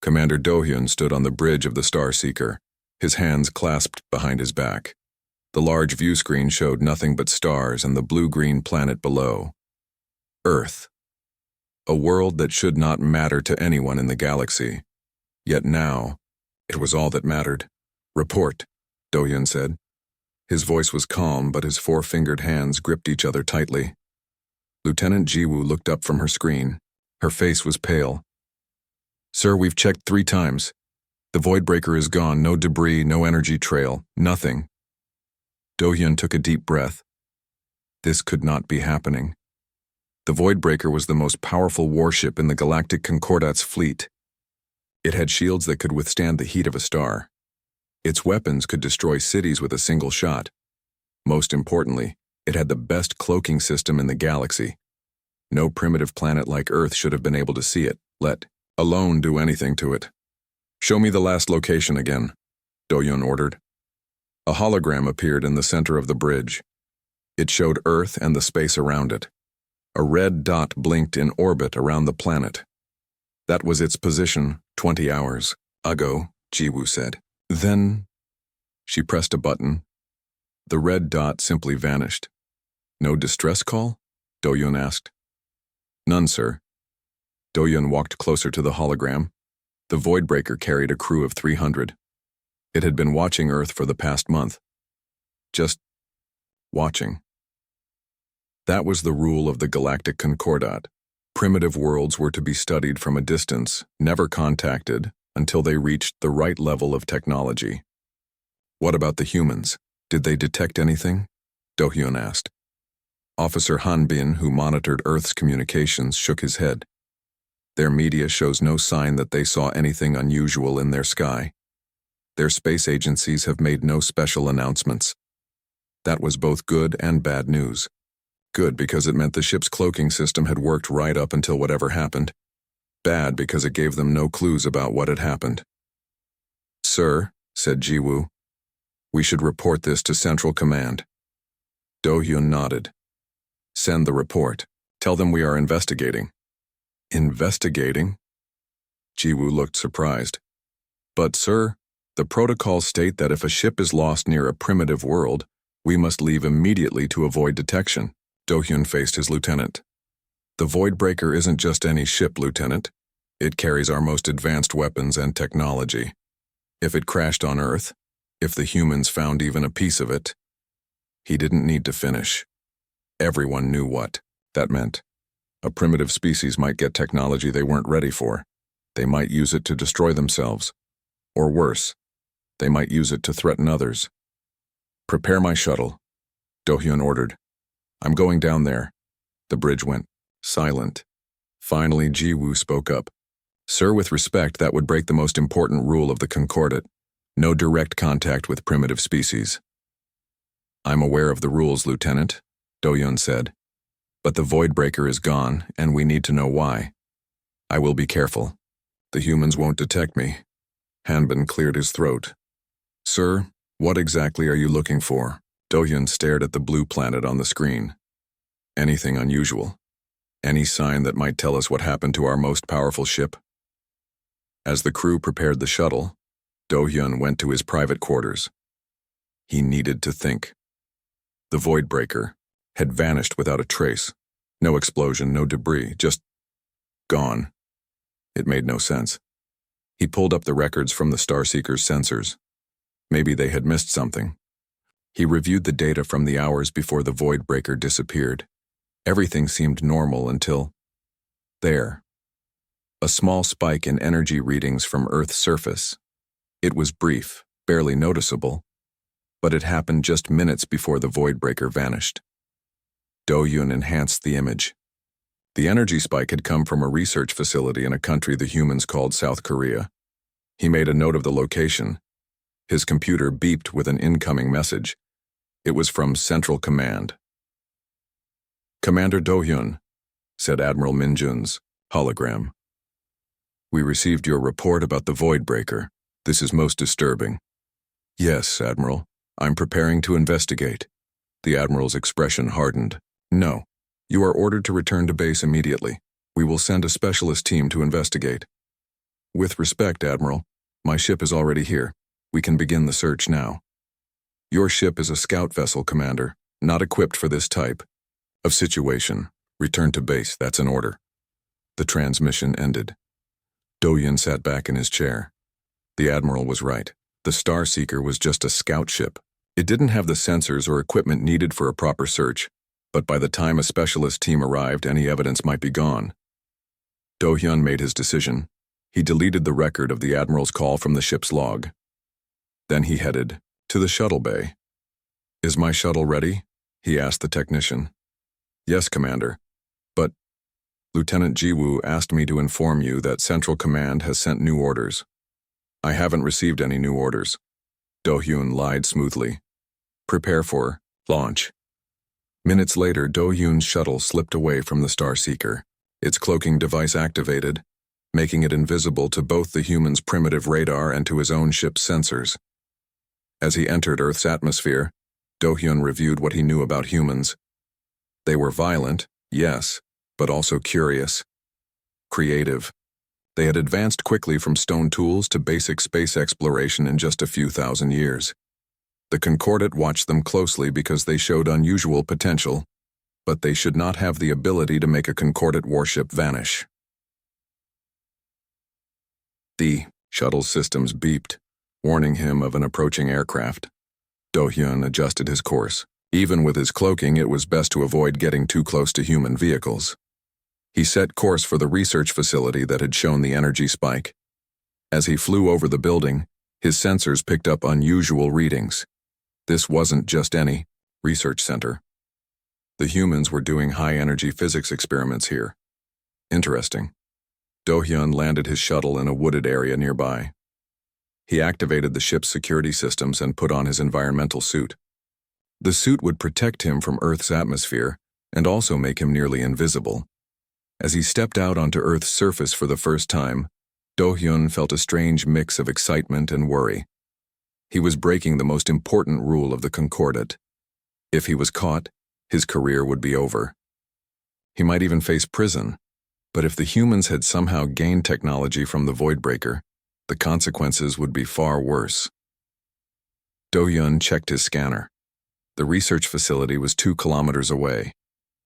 Commander Do-hyun stood on the bridge of the Starseeker, his hands clasped behind his back. The large view screen showed nothing but stars and the blue-green planet below. Earth. A world that should not matter to anyone in the galaxy. Yet now, it was all that mattered. "Report," Do-hyun said. His voice was calm, but his four-fingered hands gripped each other tightly. Lieutenant Jiwoo looked up from her screen. Her face was pale. "Sir, we've checked 3 times. The Voidbreaker is gone, no debris, no energy trail, nothing." Do-hyun took a deep breath. This could not be happening. The Voidbreaker was the most powerful warship in the Galactic Concordat's fleet. It had shields that could withstand the heat of a star. Its weapons could destroy cities with a single shot. Most importantly, it had the best cloaking system in the galaxy. No primitive planet like Earth should have been able to see it, let alone do anything to it. "Show me the last location again," Do-hyun ordered. A hologram appeared in the center of the bridge. It showed Earth and the space around it. A red dot blinked in orbit around the planet. That was its position 20 hours ago, Jiwoo said. Then, she pressed a button. The red dot simply vanished. "No distress call?" Do-hyun asked. "None, sir." Do-hyun walked closer to the hologram. The Voidbreaker carried a crew of 300. It had been watching Earth for the past month. Just watching. That was the rule of the Galactic Concordat. Primitive worlds were to be studied from a distance, never contacted, until they reached the right level of technology. "What about the humans? Did they detect anything?" Do-hyun asked. Officer Han Bin, who monitored Earth's communications, shook his head. "Their media shows no sign that they saw anything unusual in their sky. Their space agencies have made no special announcements." That was both good and bad news. Good because it meant the ship's cloaking system had worked right up until whatever happened. Bad because it gave them no clues about what had happened. "Sir," said Jiwoo, "we should report this to Central Command." Do-hyun nodded. "Send the report. Tell them we are investigating." "Investigating?" Jiwoo looked surprised. "But, sir, the protocols state that if a ship is lost near a primitive world, we must leave immediately to avoid detection." Do-hyun faced his lieutenant. "The Voidbreaker isn't just any ship, Lieutenant. It carries our most advanced weapons and technology. If it crashed on Earth, if the humans found even a piece of it..." He didn't need to finish. Everyone knew what that meant. A primitive species might get technology they weren't ready for. They might use it to destroy themselves. Or worse, they might use it to threaten others. "Prepare my shuttle," Do-hyun ordered. "I'm going down there." The bridge went silent. Finally, Jiwoo spoke up. "Sir, with respect, that would break the most important rule of the Concordat. No direct contact with primitive species." "I'm aware of the rules, Lieutenant," Do-hyun said. "But the Voidbreaker is gone, and we need to know why. I will be careful. The humans won't detect me." Hanbin cleared his throat. "Sir, what exactly are you looking for?" Do-hyun stared at the blue planet on the screen. "Anything unusual? Any sign that might tell us what happened to our most powerful ship?" As the crew prepared the shuttle, Do-hyun went to his private quarters. He needed to think. The Voidbreaker had vanished without a trace. No explosion, no debris, just gone. It made no sense. He pulled up the records from the Starseeker's sensors. Maybe they had missed something. He reviewed the data from the hours before the Voidbreaker disappeared. Everything seemed normal until... there. A small spike in energy readings from Earth's surface. It was brief, barely noticeable, but it happened just minutes before the Voidbreaker vanished. Do-hyun enhanced the image. The energy spike had come from a research facility in a country the humans called South Korea. He made a note of the location. His computer beeped with an incoming message. It was from Central Command. "Commander Do-hyun," said Admiral Minjun's hologram. "We received your report about the Voidbreaker. This is most disturbing." "Yes, Admiral. I'm preparing to investigate." The Admiral's expression hardened. "No. You are ordered to return to base immediately. We will send a specialist team to investigate." With respect, Admiral, my ship is already here. We can begin the search now. Your ship is a scout vessel, Commander, not equipped for this type of situation. Return to base, that's an order. The transmission ended. Do-Yun sat back in his chair. The Admiral was right. The Starseeker was just a scout ship. It didn't have the sensors or equipment needed for a proper search, but by the time a specialist team arrived, any evidence might be gone. Do-Hyun made his decision. He deleted the record of the Admiral's call from the ship's log. Then he headed to the shuttle bay. "Is my shuttle ready?" he asked the technician. "Yes, Commander. But Lieutenant Jiwoo asked me to inform you that Central Command has sent new orders." "I haven't received any new orders." Do-Hyun lied smoothly. "Prepare for launch." Minutes later, Do-Hyun's shuttle slipped away from the Starseeker, its cloaking device activated, making it invisible to both the human's primitive radar and to his own ship's sensors. As he entered Earth's atmosphere, Do-Hyun reviewed what he knew about humans. They were violent, yes, but also curious, creative. They had advanced quickly from stone tools to basic space exploration in just a few thousand years. The Concordat watched them closely because they showed unusual potential, but they should not have the ability to make a Concordat warship vanish. The shuttle systems beeped, warning him of an approaching aircraft. Do-Hyun adjusted his course. Even with his cloaking, it was best to avoid getting too close to human vehicles. He set course for the research facility that had shown the energy spike. As he flew over the building, his sensors picked up unusual readings. This wasn't just any research center. The humans were doing high-energy physics experiments here. Interesting. Do-Hyun landed his shuttle in a wooded area nearby. He activated the ship's security systems and put on his environmental suit. The suit would protect him from Earth's atmosphere and also make him nearly invisible. As he stepped out onto Earth's surface for the first time, Do-Hyun felt a strange mix of excitement and worry. He was breaking the most important rule of the Concordat. If he was caught, his career would be over. He might even face prison, but if the humans had somehow gained technology from the Voidbreaker, the consequences would be far worse. Do-Hyun checked his scanner. The research facility was 2 kilometers away.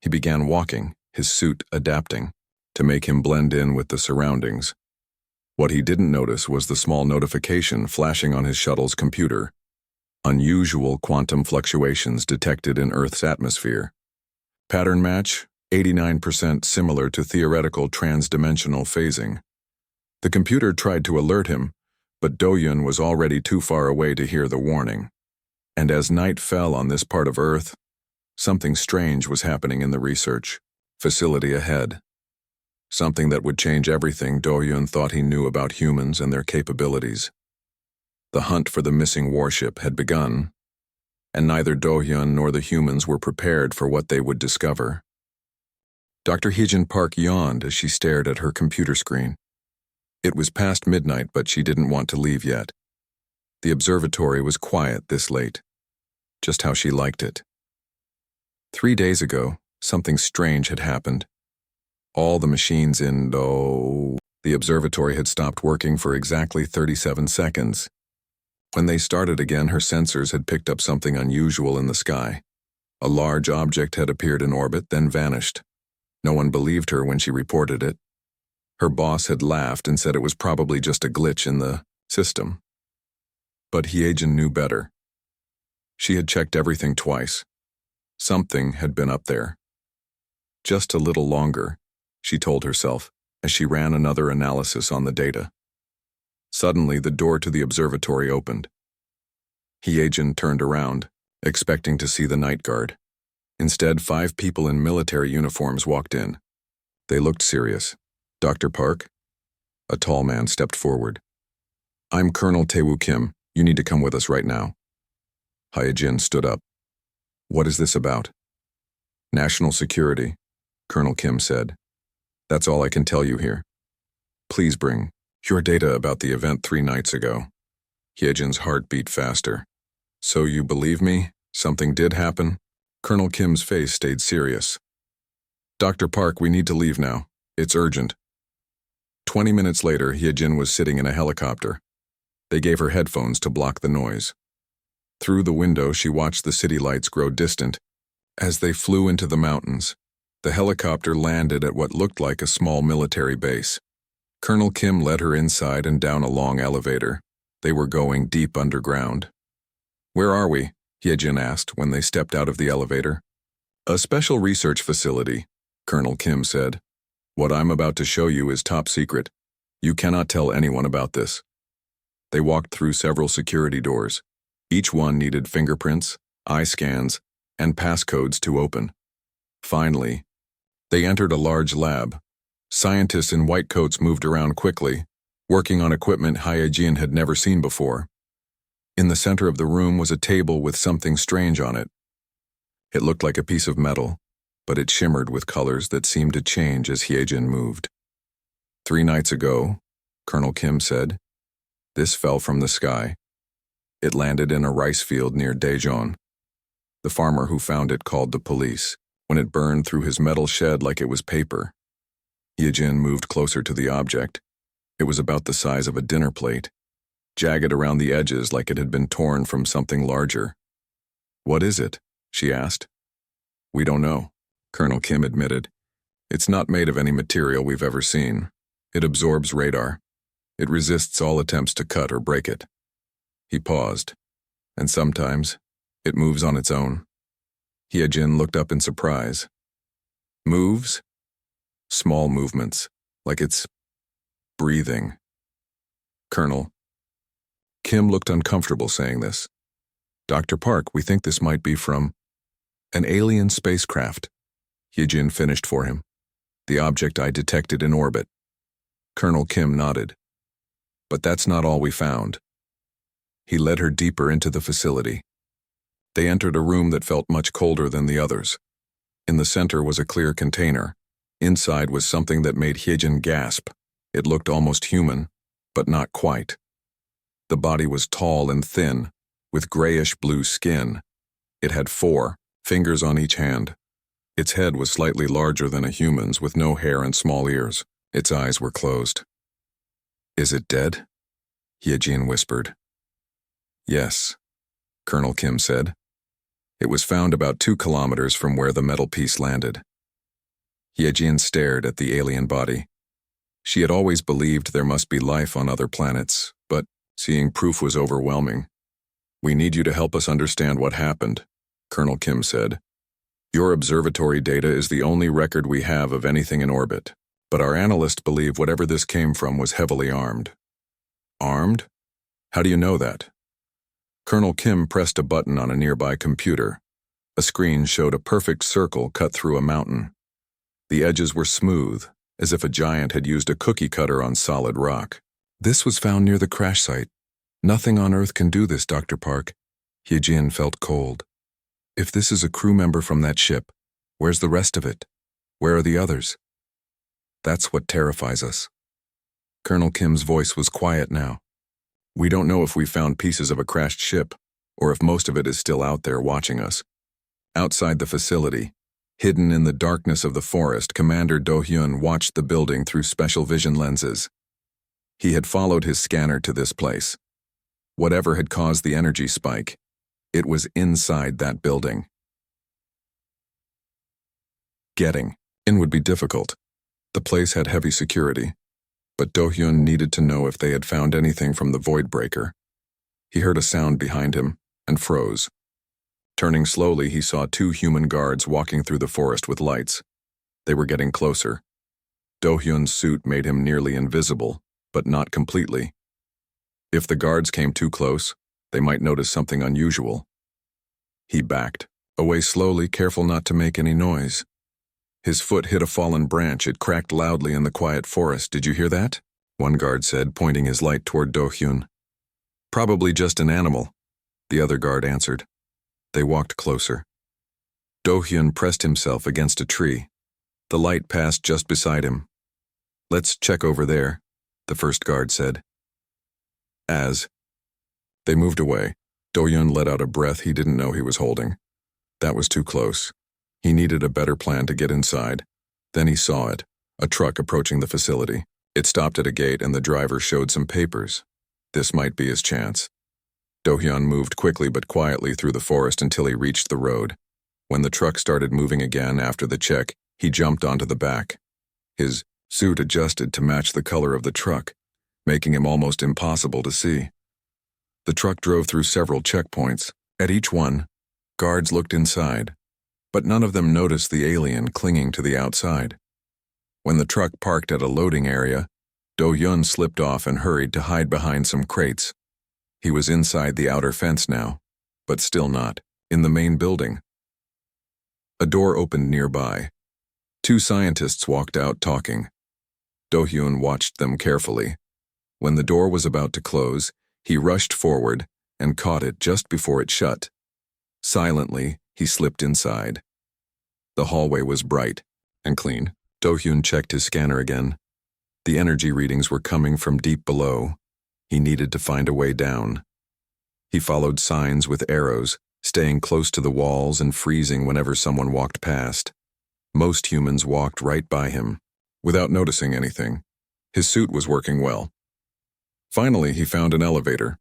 He began walking, his suit adapting, to make him blend in with the surroundings. What he didn't notice was the small notification flashing on his shuttle's computer. Unusual quantum fluctuations detected in Earth's atmosphere. Pattern match, 89% similar to theoretical transdimensional phasing. The computer tried to alert him, but Do-Hyun was already too far away to hear the warning. And as night fell on this part of Earth, something strange was happening in the research facility ahead. Something that would change everything Do-Hyun thought he knew about humans and their capabilities. The hunt for the missing warship had begun, and neither Do-Hyun nor the humans were prepared for what they would discover. Dr. Hee-jin Park yawned as she stared at her computer screen. It was past midnight, but she didn't want to leave yet. The observatory was quiet this late, just how she liked it. 3 days ago, something strange had happened. All the machines in the observatory had stopped working for exactly 37 seconds. When they started again, her sensors had picked up something unusual in the sky. A large object had appeared in orbit, then vanished. No one believed her when she reported it. Her boss had laughed and said it was probably just a glitch in the system. But Hye-jin knew better. She had checked everything twice. Something had been up there. Just a little longer, she told herself as she ran another analysis on the data. Suddenly, the door to the observatory opened. Hye-jin turned around, expecting to see the night guard. Instead, 5 people in military uniforms walked in. They looked serious. "Dr. Park?" A tall man stepped forward. "I'm Colonel Tae-woo Kim. You need to come with us right now." Hye-jin stood up. "What is this about?" "National security," Colonel Kim said. "That's all I can tell you here. Please bring your data about the event 3 nights ago." Hye-jin's heart beat faster. "So you believe me? Something did happen?" Colonel Kim's face stayed serious. "Dr. Park, we need to leave now. It's urgent." 20 minutes later, Hyejin was sitting in a helicopter. They gave her headphones to block the noise. Through the window, she watched the city lights grow distant. As they flew into the mountains, the helicopter landed at what looked like a small military base. Colonel Kim led her inside and down a long elevator. They were going deep underground. "Where are we?" Hyejin asked when they stepped out of the elevator. "A special research facility," Colonel Kim said. "What I'm about to show you is top secret. You cannot tell anyone about this." They walked through several security doors. Each one needed fingerprints, eye scans, and passcodes to open. Finally, they entered a large lab. Scientists in white coats moved around quickly, working on equipment Hyejin had never seen before. In the center of the room was a table with something strange on it. It looked like a piece of metal, but it shimmered with colors that seemed to change as Hyejin moved. "3 nights ago," Colonel Kim said, "this fell from the sky. It landed in a rice field near Daejeon. The farmer who found it called the police when it burned through his metal shed like it was paper." Hyejin moved closer to the object. It was about the size of a dinner plate, jagged around the edges like it had been torn from something larger. "What is it?" she asked. "We don't know," Colonel Kim admitted. "It's not made of any material we've ever seen. It absorbs radar. It resists all attempts to cut or break it." He paused. "And sometimes it moves on its own." Hyejin looked up in surprise. "Moves?" "Small movements, like it's breathing." "Colonel." Kim looked uncomfortable saying this. "Dr. Park, we think this might be from an alien spacecraft." Hyejin finished for him. "The object I detected in orbit." Colonel Kim nodded. "But that's not all we found." He led her deeper into the facility. They entered a room that felt much colder than the others. In the center was a clear container. Inside was something that made Hyejin gasp. It looked almost human, but not quite. The body was tall and thin, with grayish-blue skin. It had 4 fingers on each hand. Its head was slightly larger than a human's, with no hair and small ears. Its eyes were closed. "Is it dead?" Hyejin whispered. "Yes," Colonel Kim said. "It was found about 2 kilometers from where the metal piece landed." Hyejin stared at the alien body. She had always believed there must be life on other planets, but seeing proof was overwhelming. "We need you to help us understand what happened," Colonel Kim said. "Your observatory data is the only record we have of anything in orbit, but our analysts believe whatever this came from was heavily armed." "Armed? How do you know that?" Colonel Kim pressed a button on a nearby computer. A screen showed a perfect circle cut through a mountain. The edges were smooth, as if a giant had used a cookie cutter on solid rock. "This was found near the crash site. Nothing on Earth can do this, Dr. Park." Hyejin felt cold. "If this is a crew member from that ship, where's the rest of it? Where are the others?" "That's what terrifies us." Colonel Kim's voice was quiet now. "We don't know if we found pieces of a crashed ship, or if most of it is still out there watching us." Outside the facility, hidden in the darkness of the forest, Commander Do-hyun watched the building through special vision lenses. He had followed his scanner to this place. Whatever had caused the energy spike, it was inside that building. Getting in would be difficult. The place had heavy security, but Do-hyun needed to know if they had found anything from the void breaker. He heard a sound behind him and froze. Turning slowly, he saw 2 human guards walking through the forest with lights. They were getting closer. Do-hyun's suit made him nearly invisible, but not completely. If the guards came too close, they might notice something unusual. He backed away slowly, careful not to make any noise. His foot hit a fallen branch. It cracked loudly in the quiet forest. "Did you hear that?" one guard said, pointing his light toward Do-hyun. "Probably just an animal," the other guard answered. They walked closer. Do-hyun pressed himself against a tree. The light passed just beside him. "Let's check over there," the first guard said. As they moved away, Do-hyun let out a breath he didn't know he was holding. That was too close. He needed a better plan to get inside. Then he saw it, a truck approaching the facility. It stopped at a gate and the driver showed some papers. This might be his chance. Do-hyun moved quickly but quietly through the forest until he reached the road. When the truck started moving again after the check, he jumped onto the back. His suit adjusted to match the color of the truck, making him almost impossible to see. The truck drove through several checkpoints. At each one, guards looked inside, but none of them noticed the alien clinging to the outside. When the truck parked at a loading area, Do-hyun slipped off and hurried to hide behind some crates. He was inside the outer fence now, but still not in the main building. A door opened nearby. Two scientists walked out talking. Do-hyun watched them carefully. When the door was about to close, he rushed forward and caught it just before it shut. Silently, he slipped inside. The hallway was bright and clean. Do-hyun checked his scanner again. The energy readings were coming from deep below. He needed to find a way down. He followed signs with arrows, staying close to the walls and freezing whenever someone walked past. Most humans walked right by him, without noticing anything. His suit was working well. Finally, he found an elevator.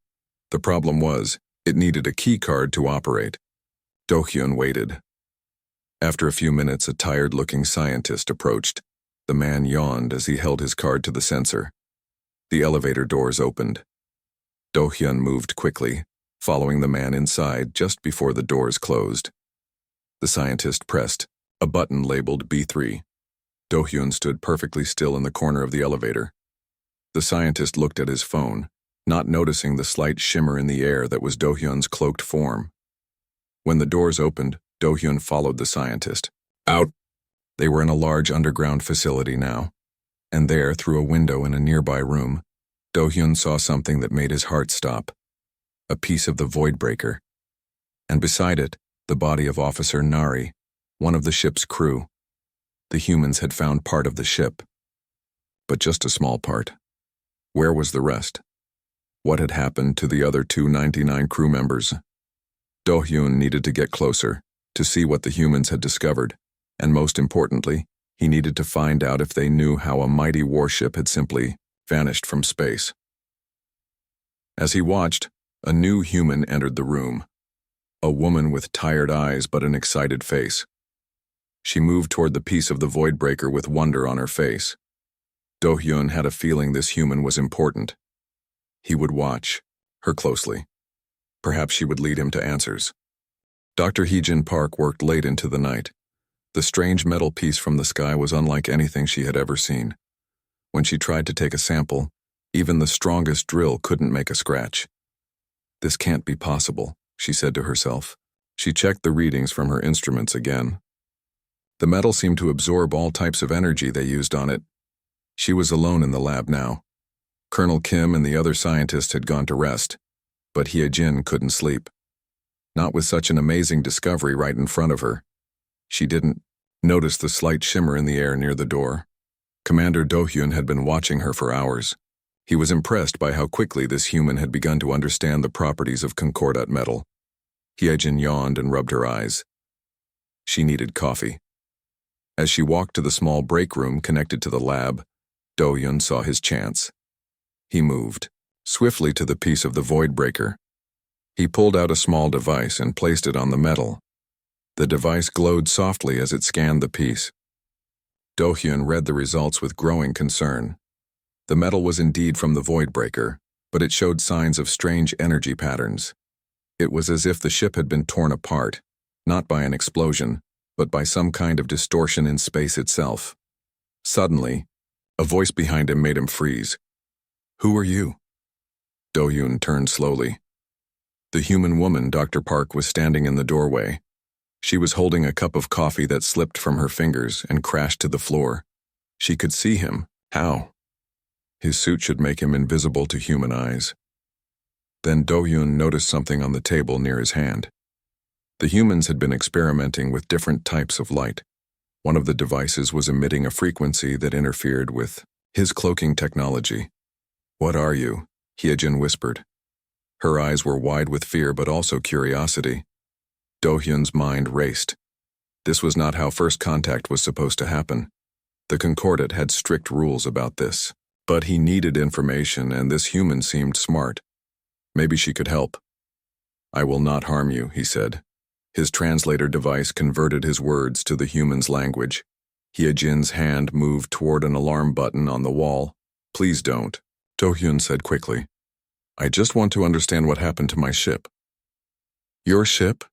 The problem was, it needed a key card to operate. Do-hyun waited. After a few minutes, a tired-looking scientist approached. The man yawned as he held his card to the sensor. The elevator doors opened. Do-hyun moved quickly, following the man inside just before the doors closed. The scientist pressed a button labeled B3. Do-hyun stood perfectly still in the corner of the elevator. The scientist looked at his phone, not noticing the slight shimmer in the air that was Do-hyun's cloaked form. When the doors opened, Do-hyun followed the scientist. Out! They were in a large underground facility now, and there, through a window in a nearby room, Do-hyun saw something that made his heart stop. A piece of the void breaker. And beside it, the body of Officer Nari, one of the ship's crew. The humans had found part of the ship, but just a small part. Where was the rest? What had happened to the other 299 crew members? Do-hyun needed to get closer, to see what the humans had discovered, and most importantly, he needed to find out if they knew how a mighty warship had simply vanished from space. As he watched, a new human entered the room. A woman with tired eyes but an excited face. She moved toward the piece of the void breaker with wonder on her face. Do-hyun had a feeling this human was important. He would watch her closely. Perhaps she would lead him to answers. Dr. Hee-jin Park worked late into the night. The strange metal piece from the sky was unlike anything she had ever seen. When she tried to take a sample, even the strongest drill couldn't make a scratch. This can't be possible, she said to herself. She checked the readings from her instruments again. The metal seemed to absorb all types of energy they used on it. She was alone in the lab now. Colonel Kim and the other scientists had gone to rest, but Hee-jin couldn't sleep. Not with such an amazing discovery right in front of her. She didn't notice the slight shimmer in the air near the door. Commander Do-hyun had been watching her for hours. He was impressed by how quickly this human had begun to understand the properties of concordat metal. Hee-jin yawned and rubbed her eyes. She needed coffee. As she walked to the small break room connected to the lab, Do-hyun saw his chance. He moved swiftly to the piece of the void breaker. He pulled out a small device and placed it on the metal. The device glowed softly as it scanned the piece. Do-hyun read the results with growing concern. The metal was indeed from the void breaker, but it showed signs of strange energy patterns. It was as if the ship had been torn apart, not by an explosion, but by some kind of distortion in space itself. Suddenly, a voice behind him made him freeze. "Who are you?" Do-hyun turned slowly. The human woman, Dr. Park, was standing in the doorway. She was holding a cup of coffee that slipped from her fingers and crashed to the floor. She could see him. How? His suit should make him invisible to human eyes. Then Do-hyun noticed something on the table near his hand. The humans had been experimenting with different types of light. One of the devices was emitting a frequency that interfered with his cloaking technology. "What are you?" Hee-jin whispered. Her eyes were wide with fear but also curiosity. Do-hyun's mind raced. This was not how first contact was supposed to happen. The Concordat had strict rules about this. But he needed information, and this human seemed smart. Maybe she could help. "I will not harm you," he said. His translator device converted his words to the human's language. Hyejin's hand moved toward an alarm button on the wall. "Please don't," Do-hyun said quickly. "I just want to understand what happened to my ship." "Your ship?"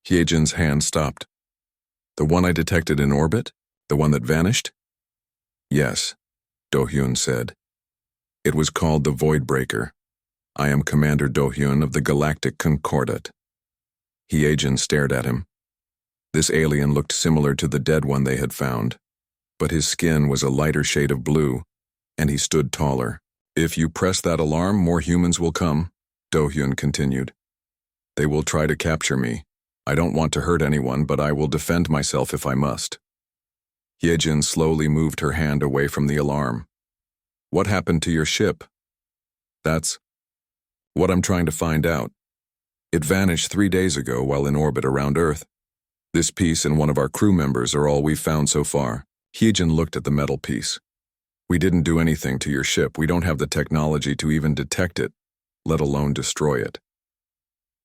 Hyejin's hand stopped. "The one I detected in orbit? The one that vanished?" "Yes," Do-hyun said. "It was called the Voidbreaker. I am Commander Do-hyun of the Galactic Concordat." Hyejin stared at him. This alien looked similar to the dead one they had found, but his skin was a lighter shade of blue, and he stood taller. "If you press that alarm, more humans will come," Do-hyun continued. "They will try to capture me. I don't want to hurt anyone, but I will defend myself if I must." Hyejin slowly moved her hand away from the alarm. "What happened to your ship?" "That's what I'm trying to find out. It vanished 3 days ago while in orbit around Earth. This piece and one of our crew members are all we've found so far." Hyejin looked at the metal piece. "We didn't do anything to your ship. We don't have the technology to even detect it, let alone destroy it."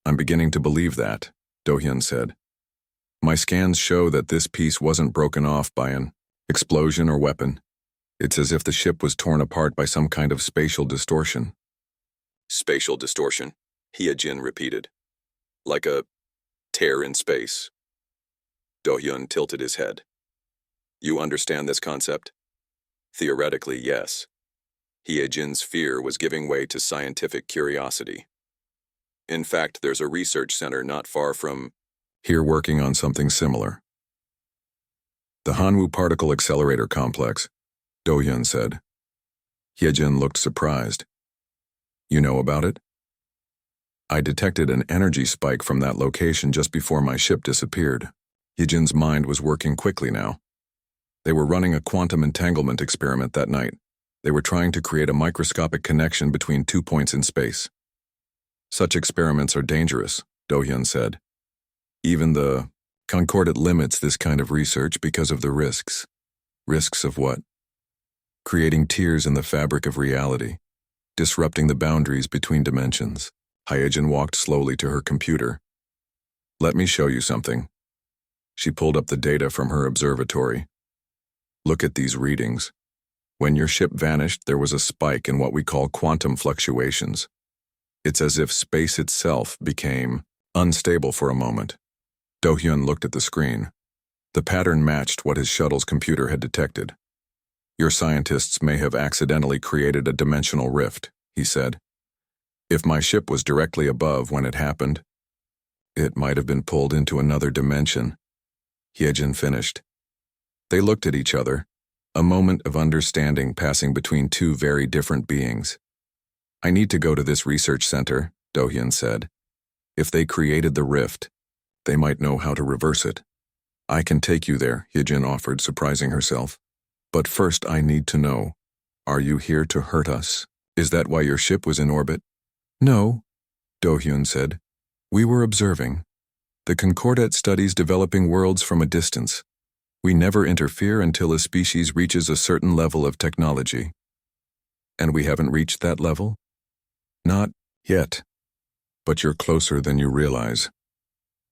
"I'm beginning to believe that," Do-hyun said. "My scans show that this piece wasn't broken off by an explosion or weapon. It's as if the ship was torn apart by some kind of spatial distortion." "Spatial distortion," Hyejin repeated. "Like a tear in space." Do-hyun tilted his head. "You understand this concept?" "Theoretically, yes." Hyejin's fear was giving way to scientific curiosity. "In fact, there's a research center not far from here working on something similar. The Hanwoo Particle Accelerator Complex," Do-hyun said. Hyejin looked surprised. "You know about it?" "I detected an energy spike from that location just before my ship disappeared." Hyejin's mind was working quickly now. They were running a quantum entanglement experiment that night. They were trying to create a microscopic connection between 2 points in space. "Such experiments are dangerous," Do-hyun said. "Even the Concordat limits this kind of research because of the risks." "Risks of what?" "Creating tears in the fabric of reality, disrupting the boundaries between dimensions." Hyejin walked slowly to her computer. "Let me show you something." She pulled up the data from her observatory. "Look at these readings. When your ship vanished, there was a spike in what we call quantum fluctuations. It's as if space itself became unstable for a moment." Do-hyun looked at the screen. The pattern matched what his shuttle's computer had detected. "Your scientists may have accidentally created a dimensional rift," he said. "If my ship was directly above when it happened, it might have been pulled into another dimension." Hyejin finished. They looked at each other, a moment of understanding passing between two very different beings. "I need to go to this research center," Do-hyun said. "If they created the rift, they might know how to reverse it." "I can take you there," Hyejin offered, surprising herself. "But first I need to know, are you here to hurt us? Is that why your ship was in orbit?" "No," Do-hyun said. "We were observing. The Concordat studies developing worlds from a distance. We never interfere until a species reaches a certain level of technology." "And we haven't reached that level?" "Not yet. But you're closer than you realize."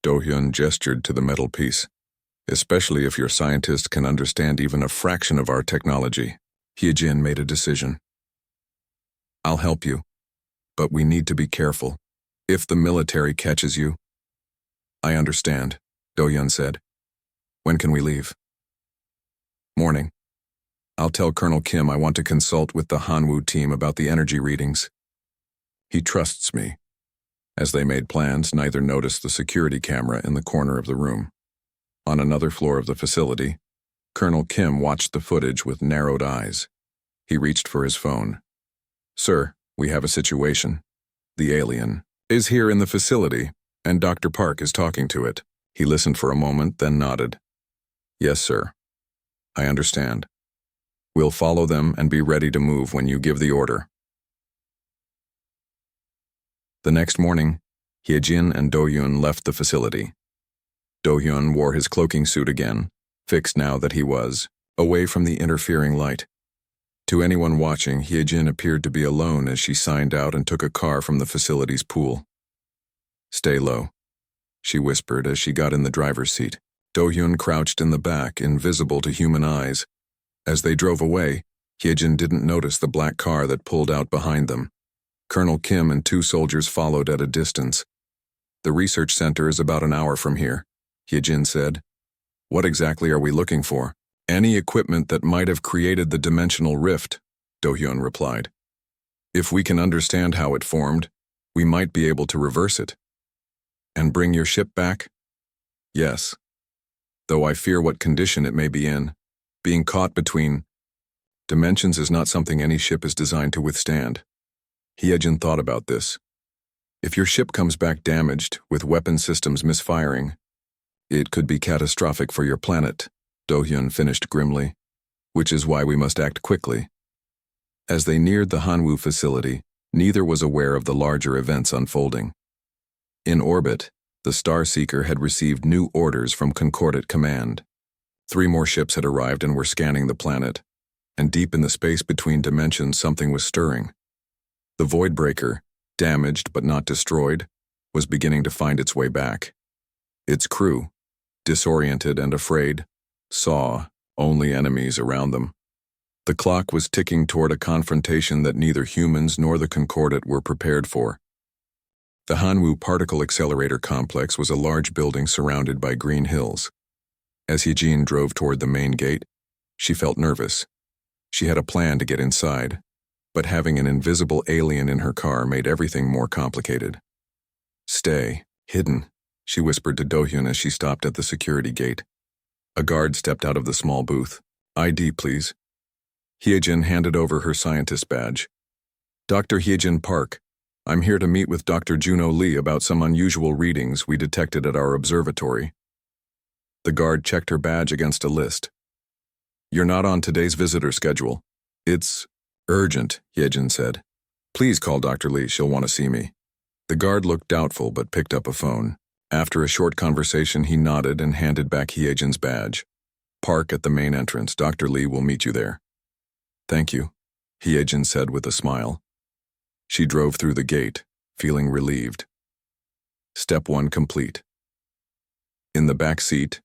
Do-hyun gestured to the metal piece. "Especially if your scientists can understand even a fraction of our technology." Hyejin made a decision. "I'll help you, but we need to be careful. If the military catches you—" "I understand," Do-hyun said. "When can we leave?" "Morning. I'll tell Colonel Kim I want to consult with the Hanwoo team about the energy readings. He trusts me." As they made plans, neither noticed the security camera in the corner of the room. On another floor of the facility, Colonel Kim watched the footage with narrowed eyes. He reached for his phone. "Sir, we have a situation. The alien is here in the facility, and Dr. Park is talking to it." He listened for a moment, then nodded. "Yes, sir. I understand. We'll follow them and be ready to move when you give the order." The next morning, Hyejin and Do-hyun left the facility. Do-hyun wore his cloaking suit again, fixed now that he was away from the interfering light. To anyone watching, Hyejin appeared to be alone as she signed out and took a car from the facility's pool. "Stay low," she whispered as she got in the driver's seat. Do-hyun crouched in the back, invisible to human eyes. As they drove away, Hyejin didn't notice the black car that pulled out behind them. Colonel Kim and 2 soldiers followed at a distance. "The research center is about an hour from here," Hyejin said. "What exactly are we looking for?" "Any equipment that might have created the dimensional rift," Do-hyun replied. "If we can understand how it formed, we might be able to reverse it." "And bring your ship back?" "Yes. Though I fear what condition it may be in. Being caught between dimensions is not something any ship is designed to withstand." Hyejin thought about this. "If your ship comes back damaged, with weapon systems misfiring, it could be catastrophic for your planet," Do-hyun finished grimly. "Which is why we must act quickly." As they neared the Hanwoo facility, neither was aware of the larger events unfolding. In orbit, the Starseeker had received new orders from Concordat Command. 3 more ships had arrived and were scanning the planet, and deep in the space between dimensions something was stirring. The Voidbreaker, damaged but not destroyed, was beginning to find its way back. Its crew, disoriented and afraid, saw only enemies around them. The clock was ticking toward a confrontation that neither humans nor the Concordat were prepared for. The Hanwoo Particle Accelerator Complex was a large building surrounded by green hills. As Hyejin drove toward the main gate, she felt nervous. She had a plan to get inside, but having an invisible alien in her car made everything more complicated. "Stay hidden," she whispered to Do-hyun as she stopped at the security gate. A guard stepped out of the small booth. "ID, please." Hyejin handed over her scientist badge. "Dr. Hyejin Park, I'm here to meet with Dr. Juno Lee about some unusual readings we detected at our observatory." The guard checked her badge against a list. "You're not on today's visitor schedule." "It's urgent," Hyejin said. "Please call Dr. Lee, she'll want to see me." The guard looked doubtful but picked up a phone. After a short conversation, he nodded and handed back Hyejin's badge. "Park at the main entrance. Dr. Lee will meet you there." "Thank you," Hyejin said with a smile. She drove through the gate, feeling relieved. Step 1 complete. In the back seat,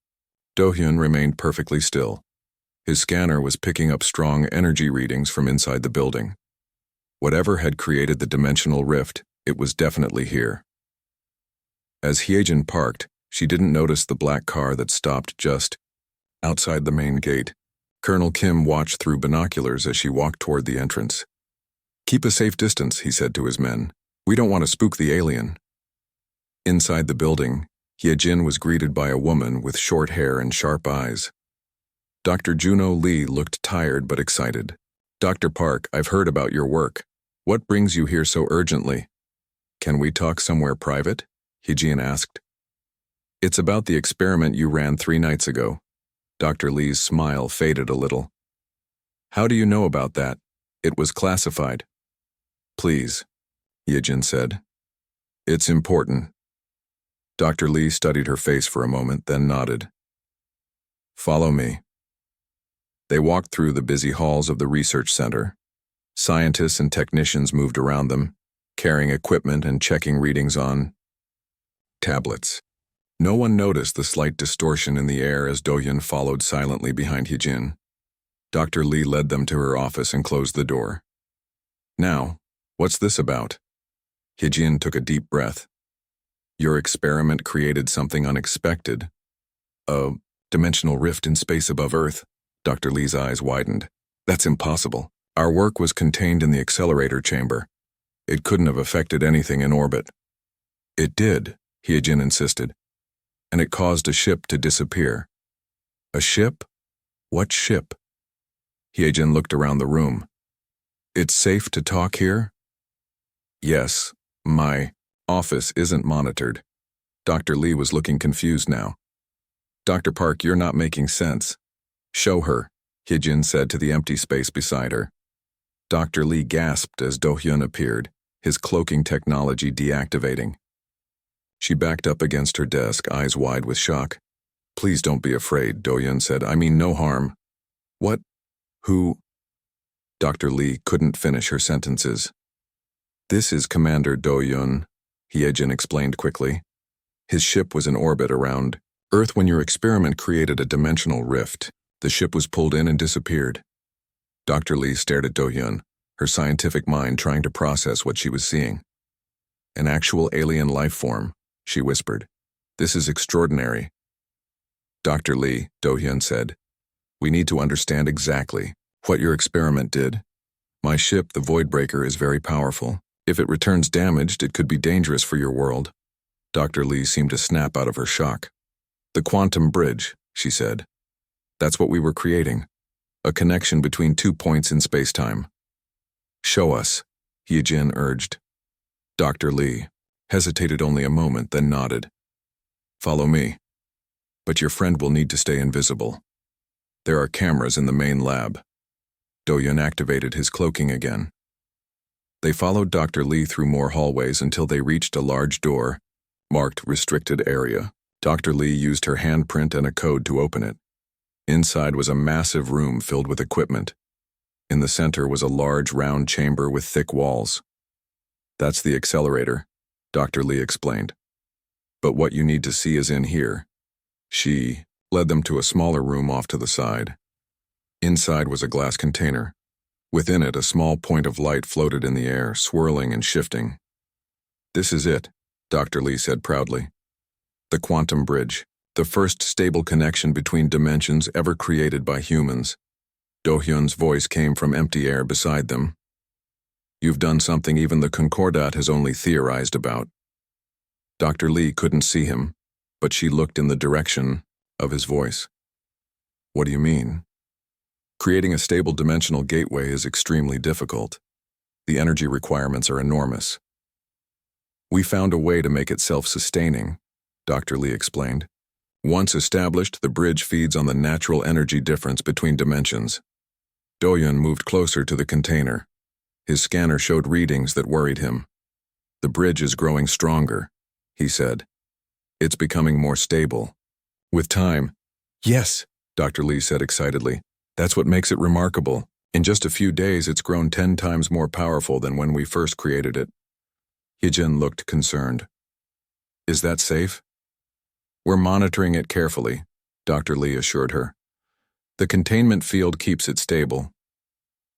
Do-hyun remained perfectly still. His scanner was picking up strong energy readings from inside the building. Whatever had created the dimensional rift, it was definitely here. As Hyejin parked, she didn't notice the black car that stopped just outside the main gate. Colonel Kim watched through binoculars as she walked toward the entrance. "Keep a safe distance," he said to his men. "We don't want to spook the alien." Inside the building, Hyejin was greeted by a woman with short hair and sharp eyes. Dr. Juno Lee looked tired but excited. "Dr. Park, I've heard about your work. What brings you here so urgently?" "Can we talk somewhere private?" Hyejin asked. "It's about the experiment you ran 3 nights ago." Dr. Lee's smile faded a little. "How do you know about that? It was classified." "Please," Hyejin said. "It's important." Dr. Lee studied her face for a moment, then nodded. "Follow me." They walked through the busy halls of the research center. Scientists and technicians moved around them, carrying equipment and checking readings on tablets. No one noticed the slight distortion in the air as Do-hyun followed silently behind Hyejin. Dr. Lee led them to her office and closed the door. "Now, what's this about?" Hyejin took a deep breath. "Your experiment created something unexpected. A dimensional rift in space above Earth." Dr. Lee's eyes widened. "That's impossible. Our work was contained in the accelerator chamber. It couldn't have affected anything in orbit." "It did," Hyejin insisted. "And it caused a ship to disappear." "A ship? What ship?" Hyejin looked around the room. "It's safe to talk here?" "Yes, my office isn't monitored." Dr. Lee was looking confused now. "Dr. Park, you're not making sense." "Show her," Hyejin said to the empty space beside her. Dr. Lee gasped as Do-hyun appeared, his cloaking technology deactivating. She backed up against her desk, eyes wide with shock. "Please don't be afraid," Do-hyun said. "I mean no harm." "What? Who?" Dr. Lee couldn't finish her sentences. This is Commander Do-Yun, Hyejin explained quickly. His ship was in orbit around Earth when your experiment created a dimensional rift. The ship was pulled in and disappeared. Dr. Lee stared at Do-Yun, her scientific mind trying to process what she was seeing. An actual alien life form, she whispered. This is extraordinary. Dr. Lee, Do-Hyun said, we need to understand exactly what your experiment did. My ship, the Voidbreaker, is very powerful. If it returns damaged, it could be dangerous for your world. Dr. Lee seemed to snap out of her shock. The quantum bridge, she said. That's what we were creating. A connection between 2 points in space-time. Show us, Hyejin urged. Dr. Lee hesitated only a moment, then nodded. Follow me. But your friend will need to stay invisible. There are cameras in the main lab. Do-Yun activated his cloaking again. They followed Dr. Lee through more hallways until they reached a large door, marked Restricted Area. Dr. Lee used her handprint and a code to open it. Inside was a massive room filled with equipment. In the center was a large round chamber with thick walls. That's the accelerator, Dr. Lee explained. But what you need to see is in here. She led them to a smaller room off to the side. Inside was a glass container. Within it, a small point of light floated in the air, swirling and shifting. This is it, Dr. Lee said proudly. The quantum bridge, the first stable connection between dimensions ever created by humans. Do-Hyun's voice came from empty air beside them. You've done something even the Concordat has only theorized about. Dr. Lee couldn't see him, but she looked in the direction of his voice. What do you mean? Creating a stable dimensional gateway is extremely difficult. The energy requirements are enormous. We found a way to make it self-sustaining, Dr. Lee explained. Once established, the bridge feeds on the natural energy difference between dimensions. Do-Yun moved closer to the container. His scanner showed readings that worried him. The bridge is growing stronger, he said. It's becoming more stable. With time. Yes, Dr. Lee said excitedly. That's what makes it remarkable. In just a few days, it's grown 10 times more powerful than when we first created it. Hyejin looked concerned. Is that safe? We're monitoring it carefully, Dr. Lee assured her. The containment field keeps it stable.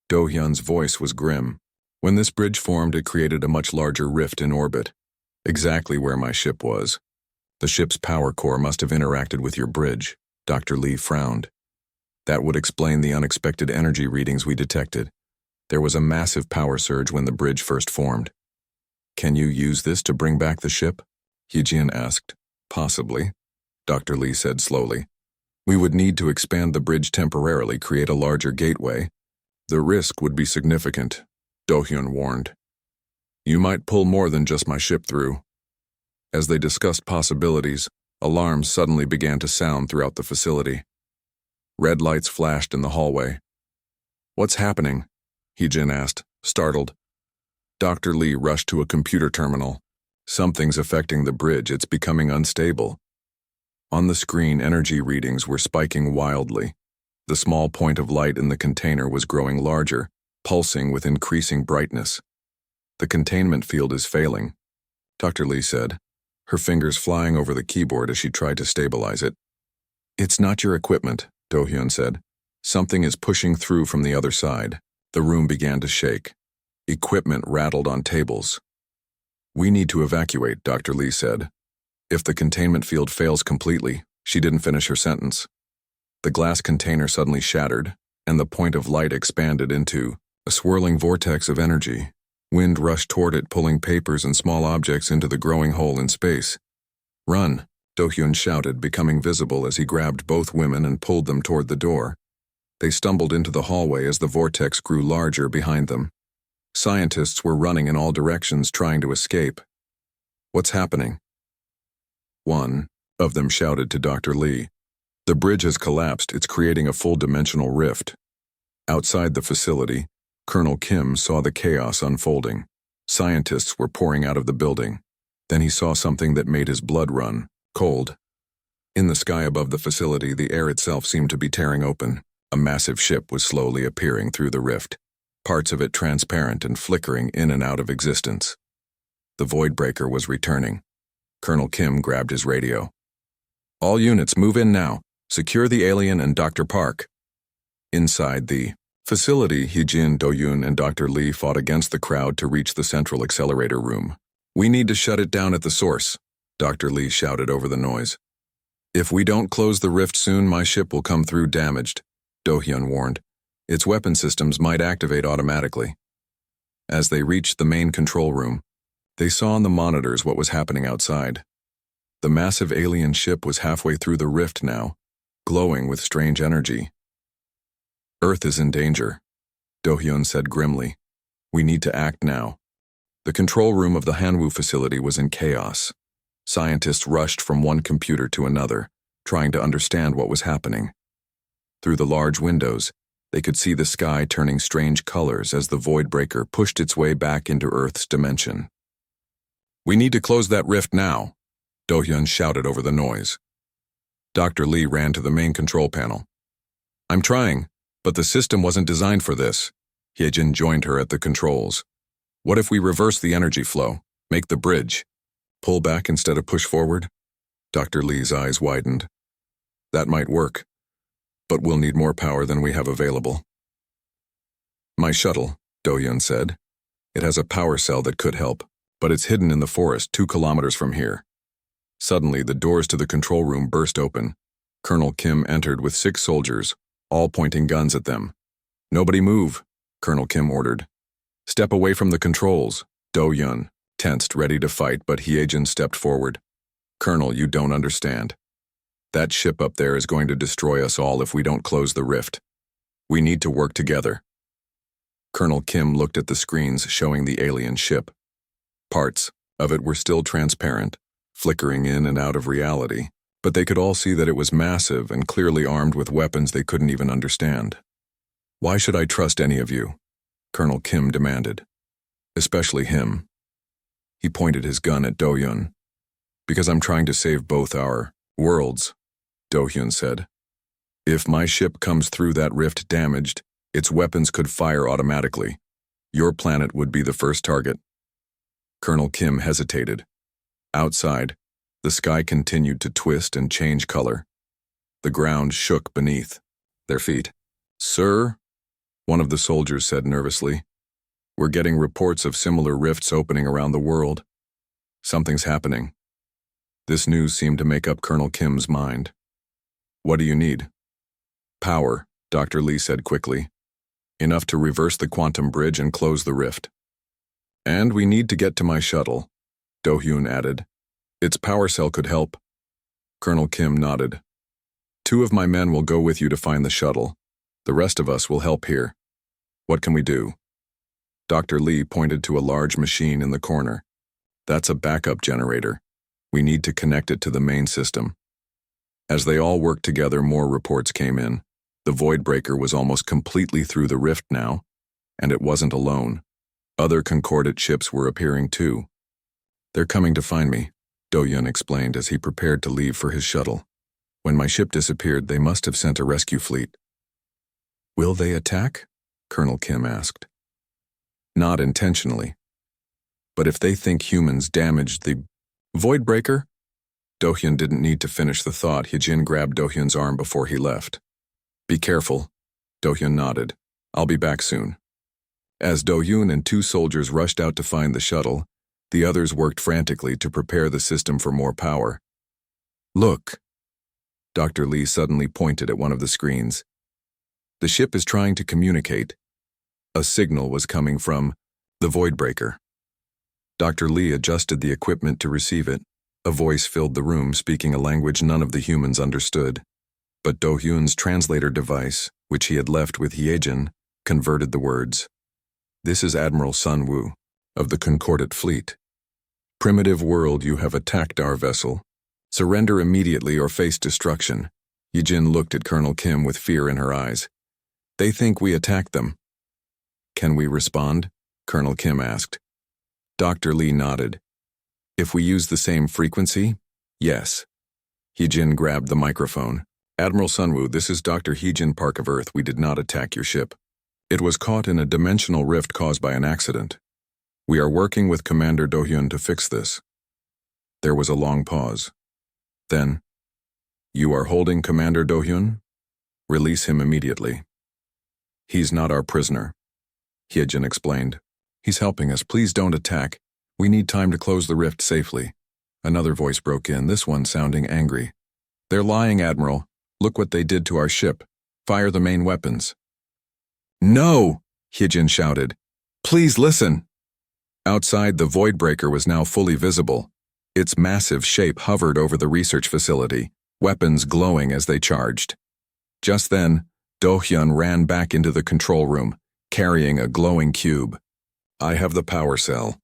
Do-Hyun's voice was grim. When this bridge formed, it created a much larger rift in orbit, exactly where my ship was. The ship's power core must have interacted with your bridge, Dr. Lee frowned. That would explain the unexpected energy readings we detected. There was a massive power surge when the bridge first formed. Can you use this to bring back the ship? Hyejin asked. Possibly, Dr. Lee said slowly. We would need to expand the bridge temporarily, create a larger gateway. The risk would be significant, Do-Hyun warned. You might pull more than just my ship through. As they discussed possibilities, alarms suddenly began to sound throughout the facility. Red lights flashed in the hallway. What's happening? Hyejin asked, startled. Dr. Lee rushed to a computer terminal. Something's affecting the bridge. It's becoming unstable. On the screen, energy readings were spiking wildly. The small point of light in the container was growing larger, pulsing with increasing brightness. The containment field is failing, Dr. Lee said, her fingers flying over the keyboard as she tried to stabilize it. It's not your equipment, Do-Hyun said. Something is pushing through from the other side. The room began to shake. Equipment rattled on tables. We need to evacuate, Dr. Lee said. If the containment field fails completely, she didn't finish her sentence. The glass container suddenly shattered, and the point of light expanded into a swirling vortex of energy. Wind rushed toward it, pulling papers and small objects into the growing hole in space. Run, Do-Hyun shouted, becoming visible as he grabbed both women and pulled them toward the door. They stumbled into the hallway as the vortex grew larger behind them. Scientists were running in all directions, trying to escape. What's happening? One of them shouted to Dr. Lee. The bridge has collapsed. It's creating a full-dimensional rift. Outside the facility, Colonel Kim saw the chaos unfolding. Scientists were pouring out of the building. Then he saw something that made his blood run cold. In the sky above the facility, the air itself seemed to be tearing open. A massive ship was slowly appearing through the rift. parts of it transparent and flickering in and out of existence. The void breaker was returning. Colonel Kim grabbed his radio. "All units, move in now. Secure the alien and Dr. Park." Inside the facility, Hee-jin, Do-yoon, and Dr. Lee fought against the crowd to reach the central accelerator room. "We need to shut it down at the source," Dr. Lee shouted over the noise. "If we don't close the rift soon, my ship will come through damaged," Do-hyun warned. "Its weapon systems might activate automatically." As they reached the main control room, they saw on the monitors what was happening outside. The massive alien ship was halfway through the rift now, glowing with strange energy. "Earth is in danger," Do-hyun said grimly. "We need to act now." The control room of the Hanwoo facility was in chaos. Scientists rushed from one computer to another, trying to understand what was happening. Through the large windows, they could see the sky turning strange colors as the void breaker pushed its way back into Earth's dimension. "We need to close that rift now," Do-hyun shouted over the noise. Dr. Lee ran to the main control panel. "I'm trying, but the system wasn't designed for this." Hee-jin joined her at the controls. "What if we reverse the energy flow, make the bridge? Pull back instead of push forward?" Dr. Lee's eyes widened. "That might work, but we'll need more power than we have available." "My shuttle," Do-hyun said. "It has a power cell that could help, but it's hidden in the forest 2 kilometers from here." Suddenly, the doors to the control room burst open. Colonel Kim entered with 6 soldiers, all pointing guns at them. "Nobody move," Colonel Kim ordered. "Step away from the controls." Do-hyun tensed, ready to fight, but Hee-jin stepped forward. "Colonel, you don't understand. That ship up there is going to destroy us all if we don't close the rift. We need to work together." Colonel Kim looked at the screens showing the alien ship. Parts of it were still transparent, flickering in and out of reality, but they could all see that it was massive and clearly armed with weapons they couldn't even understand. "Why should I trust any of you?" Colonel Kim demanded. "Especially him." He pointed his gun at Do-hyun. "Because I'm trying to save both our worlds," Do-hyun said. "If my ship comes through that rift damaged, its weapons could fire automatically. Your planet would be the first target." Colonel Kim hesitated. Outside, the sky continued to twist and change color. The ground shook beneath their feet. "Sir," one of the soldiers said nervously, "we're getting reports of similar rifts opening around the world. Something's happening." This news seemed to make up Colonel Kim's mind. "What do you need?" "Power," Dr. Lee said quickly. "Enough to reverse the quantum bridge and close the rift." "And we need to get to my shuttle," Do-hyun added. "Its power cell could help." Colonel Kim nodded. "2 of my men will go with you to find the shuttle. The rest of us will help here. What can we do?" Dr. Lee pointed to a large machine in the corner. "That's a backup generator. We need to connect it to the main system." As they all worked together, more reports came in. The void breaker was almost completely through the rift now, and it wasn't alone. Other concordant ships were appearing too. "They're coming to find me," Do-hyun explained as he prepared to leave for his shuttle. "When my ship disappeared, they must have sent a rescue fleet." "Will they attack?" Colonel Kim asked. "Not intentionally. But if they think humans damaged the void breaker?" Do-hyun didn't need to finish the thought. Hee-jin grabbed Do-hyun's arm before he left. "Be careful." Do-hyun nodded. "I'll be back soon." As Do-hyun and 2 soldiers rushed out to find the shuttle, the others worked frantically to prepare the system for more power. "Look." Dr. Lee suddenly pointed at one of the screens. "The ship is trying to communicate." A signal was coming from the void breaker. Dr. Lee adjusted the equipment to receive it. A voice filled the room, speaking a language none of the humans understood. But Do-hyun's translator device, which he had left with Hee-jin, converted the words. "This is Admiral Sun-woo, of the Concordant Fleet. Primitive world, you have attacked our vessel. Surrender immediately or face destruction." Hee-jin looked at Colonel Kim with fear in her eyes. "They think we attacked them." "Can we respond?" Colonel Kim asked. Dr. Lee nodded. "If we use the same frequency, yes." Hee-jin grabbed the microphone. "Admiral Sun-woo, this is Dr. Hee-jin Park of Earth. We did not attack your ship. It was caught in a dimensional rift caused by an accident. We are working with Commander Do-hyun to fix this. There was a long pause. Then, you are holding Commander Do-hyun? Release him immediately. He's not our prisoner, Hyejin explained. He's helping us. Please don't attack. We need time to close the rift safely. Another voice broke in, this one sounding angry. They're lying, Admiral. Look what they did to our ship. Fire the main weapons. No! Hyejin shouted. Please listen. Outside, the Voidbreaker was now fully visible. Its massive shape hovered over the research facility, weapons glowing as they charged. Just then, Do-hyun ran back into the control room, carrying a glowing cube. I have the power cell.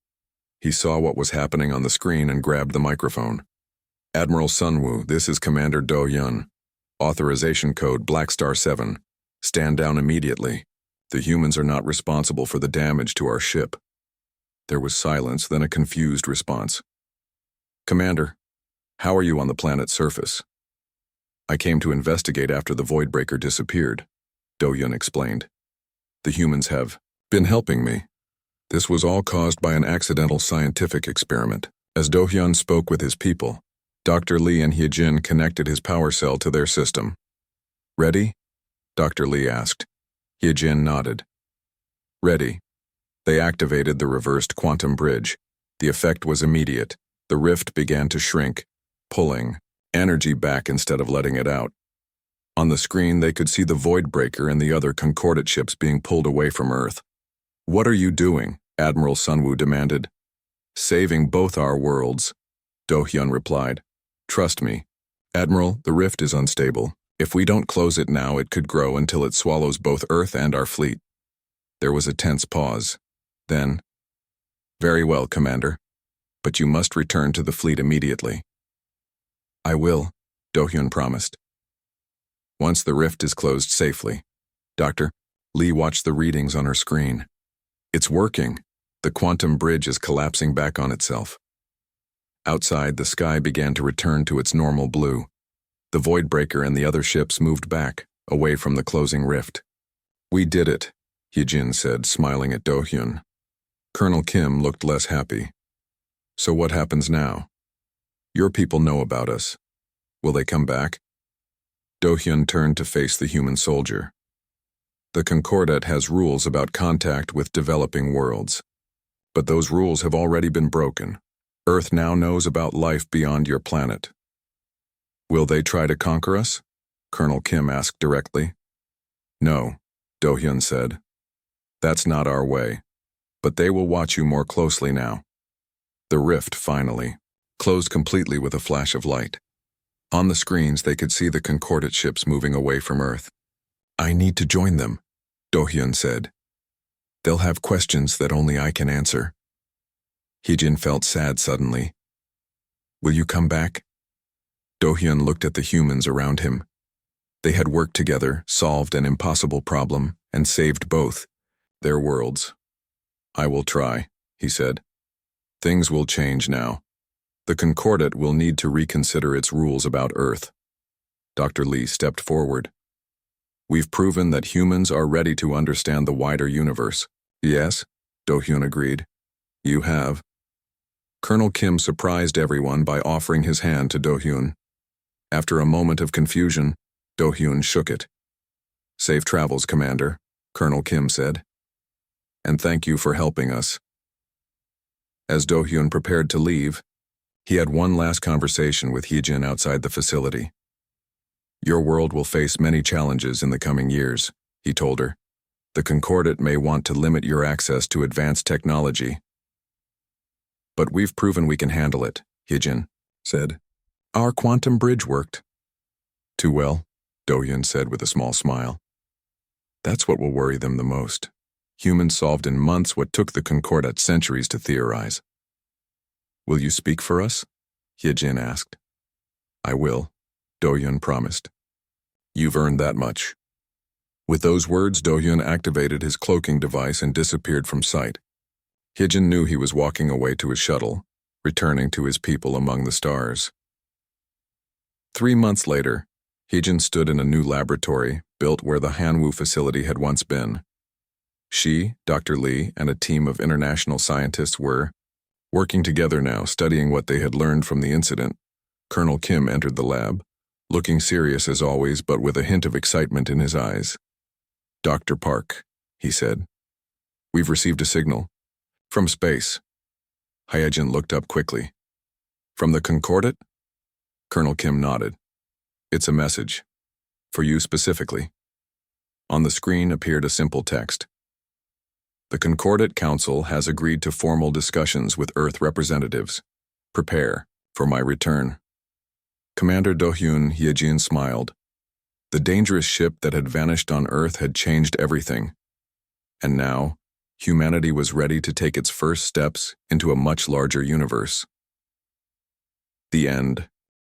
He saw what was happening on the screen and grabbed the microphone. Admiral Sunwoo, this is Commander Do-hyun. Authorization code Black Star 7. Stand down immediately. The humans are not responsible for the damage to our ship. There was silence, then a confused response. Commander, how are you on the planet's surface? I came to investigate after the Voidbreaker disappeared, Do-hyun explained. The humans have been helping me. This was all caused by an accidental scientific experiment. As Do-hyun spoke with his people, Dr. Lee and Hyejin connected his power cell to their system. Ready? Dr. Lee asked. Hyejin nodded. Ready. They activated the reversed quantum bridge. The effect was immediate. The rift began to shrink, pulling energy back instead of letting it out. On the screen, they could see the Voidbreaker and the other Concordate ships being pulled away from Earth. What are you doing? Admiral Sunwoo demanded. Saving both our worlds, Do-hyun replied. Trust me. Admiral, the rift is unstable. If we don't close it now, it could grow until it swallows both Earth and our fleet. There was a tense pause. Then, very well, Commander. But you must return to the fleet immediately. I will, Do-hyun promised. Once the rift is closed safely. Dr. Lee watched the readings on her screen. It's working. The quantum bridge is collapsing back on itself. Outside, the sky began to return to its normal blue. The Voidbreaker and the other ships moved back, away from the closing rift. We did it, Hyejin said, smiling at Do-hyun. Colonel Kim looked less happy. So what happens now? Your people know about us. Will they come back? Do-hyun turned to face the human soldier. The Concordat has rules about contact with developing worlds. But those rules have already been broken. Earth now knows about life beyond your planet. Will they try to conquer us? Colonel Kim asked directly. No, Do-hyun said. That's not our way. But they will watch you more closely now. The rift, finally, closed completely with a flash of light. On the screens, they could see the Concordate ships moving away from Earth. I need to join them, Do-hyun said. They'll have questions that only I can answer. Hyejin felt sad suddenly. Will you come back? Do-hyun looked at the humans around him. They had worked together, solved an impossible problem, and saved both their worlds. I will try, he said. Things will change now. The Concordat will need to reconsider its rules about Earth. Dr. Lee stepped forward. We've proven that humans are ready to understand the wider universe. Yes, Do-hyun agreed. You have. Colonel Kim surprised everyone by offering his hand to Do-hyun. After a moment of confusion, Do-hyun shook it. Safe travels, Commander, Colonel Kim said. And thank you for helping us. As Do-hyun prepared to leave, he had one last conversation with Hyejin outside the facility. Your world will face many challenges in the coming years, he told her. The Concordat may want to limit your access to advanced technology. But we've proven we can handle it, Hyejin said. Our quantum bridge worked. Too well, Do-hyun said with a small smile. That's what will worry them the most. Humans solved in months what took the Concordat centuries to theorize. Will you speak for us? Hyejin asked. I will, Do-hyun promised. You've earned that much. With those words, Do-hyun activated his cloaking device and disappeared from sight. Hyejin knew he was walking away to his shuttle, returning to his people among the stars. 3 months later, Hyejin stood in a new laboratory built where the Hanwoo facility had once been. She, Dr. Lee, and a team of international scientists were working together now, studying what they had learned from the incident. Colonel Kim entered the lab, looking serious as always, but with a hint of excitement in his eyes. "Dr. Park," he said, "we've received a signal. From space." Hyejin looked up quickly. "From the Concordat?" Colonel Kim nodded. "It's a message. For you specifically." On the screen appeared a simple text. "The Concordat Council has agreed to formal discussions with Earth representatives. Prepare for my return." Commander Do-hyun Hyejin smiled. The dangerous ship that had vanished on Earth had changed everything. And now, humanity was ready to take its first steps into a much larger universe. The end.